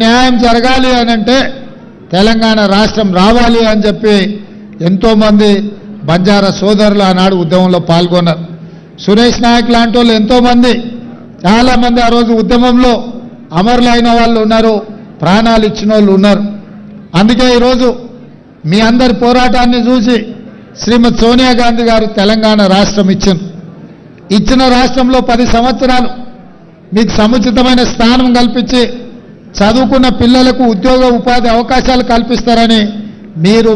న్యాయం జరగాలి అని అంటే తెలంగాణ రాష్ట్రం రావాలి అని చెప్పి ఎంతో మంది బంజారా సోదరులు ఆనాడు ఉద్యమంలో పాల్గొన్నారు. సురేష్ నాయక్ లాంటి వాళ్ళు ఎంతో మంది చాలా మంది ఆ రోజు ఉద్యమంలో అమరులైన వాళ్ళు ఉన్నారు, ప్రాణాలు ఇచ్చిన వాళ్ళు ఉన్నారు. అందుకే ఈరోజు మీ అందరి పోరాటాన్ని చూసి శ్రీమతి సోనియా గాంధీ గారు తెలంగాణ రాష్ట్రం ఇచ్చిన రాష్ట్రంలో 10 సంవత్సరాలు మీకు సముచితమైన స్థానం కల్పించి చదువుకున్న పిల్లలకు ఉద్యోగ ఉపాధి అవకాశాలు కల్పిస్తారని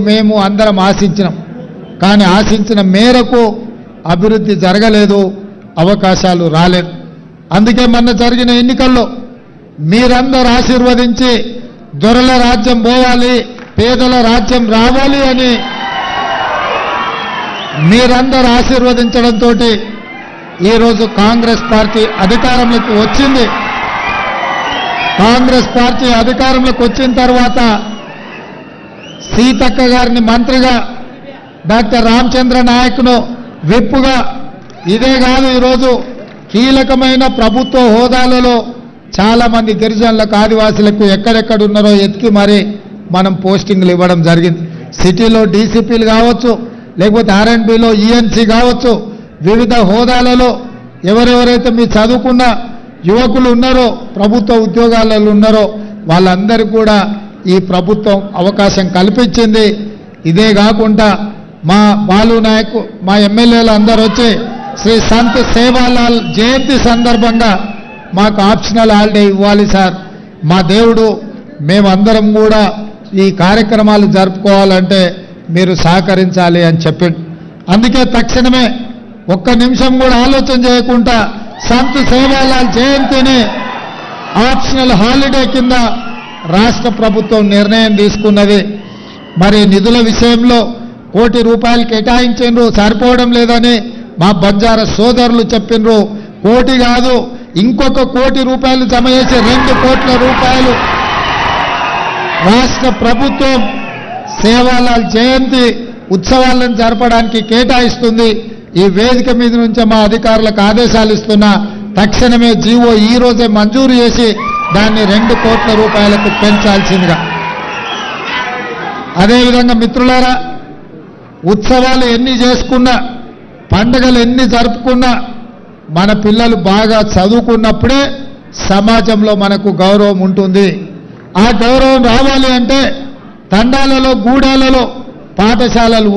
మేము అందరం ఆశించినాం. కానీ ఆశించిన మేరకు అభివృద్ధి జరగలేదు, అవకాశాలు రాలేదు. అందుకే మొన్న జరిగిన ఎన్నికల్లో మీరందరూ ఆశీర్వదించి దొరల రాజ్యం పోవాలి, పేదల రాజ్యం రావాలి అని మీరందరూ ఆశీర్వదించడంతో ఈరోజు కాంగ్రెస్ పార్టీ అధికారంలోకి వచ్చింది. కాంగ్రెస్ పార్టీ అధికారంలోకి వచ్చిన తర్వాత సీతక్క గారిని మంత్రిగా, డాక్టర్ రామచంద్ర నాయక్ను విప్పుగా, ఇదే కాదు ఈరోజు కీలకమైన ప్రభుత్వ హోదాలలో చాలామంది గిరిజనులకు, ఆదివాసులకు ఎక్కడెక్కడ ఉన్నారో ఎత్తికి మరి మనం పోస్టింగ్లు ఇవ్వడం జరిగింది. సిటీలో డీసీపీలు కావచ్చు, లేకపోతే ఆర్ఎండ్బిలో ఈఎన్సీ కావచ్చు, వివిధ హోదాలలో ఎవరెవరైతే మీ చదువుకున్న యువకులు ఉన్నారో, ప్రభుత్వ ఉద్యోగాలలో ఉన్నారో వాళ్ళందరికీ కూడా ఈ ప్రభుత్వం అవకాశం కల్పించింది. ఇదే కాకుండా మా బాలు నాయక్, మా ఎమ్మెల్యేలు అందరూ వచ్చి శ్రీ సంత్ సేవాలాల్ జయంతి సందర్భంగా మాకు ఆప్షనల్ హాలిడే ఇవ్వాలి సార్, మా దేవుడు, మేమందరం కూడా ఈ కార్యక్రమాలు జరుపుకోవాలంటే మీరు సహకరించాలి అని చెప్పిండు. అందుకే తక్షణమే ఒక్క నిమిషం కూడా ఆలోచన చేయకుండా సంత్ సేవాలాల్ జయంతిని ఆప్షనల్ హాలిడే కింద రాష్ట్ర ప్రభుత్వం నిర్ణయం తీసుకున్నది. మరి నిధుల విషయంలో ₹1 కోటి కేటాయించారు, సరిపోవడం లేదని మా బంజారా సోదరులు చెప్పినారు. 1 కోటి కాదు, ఇంకొక ₹1 కోటి జమ చేసి ₹2 కోట్ల రాష్ట్ర ప్రభుత్వం సేవాలాల్ జయంతి ఉత్సవాలను జరపడానికి కేటాయిస్తుంది. ఈ వేదిక మీద నుంచి మా అధికారులకు ఆదేశాలు ఇస్తున్నా, తక్షణమే జీవో ఈ రోజే మంజూరు చేసి దాన్ని ₹2 కోట్ల పెంచాల్సిందిగా. అదేవిధంగా మిత్రులారా, ఉత్సవాలు ఎన్ని చేసుకున్నా, పండుగలు ఎన్ని జరుపుకున్నా మన పిల్లలు బాగా చదువుకున్నప్పుడే సమాజంలో మనకు గౌరవం ఉంటుంది. ఆ గౌరవం రావాలి అంటే తండాలలో, గూడాలలో పాఠశాలలు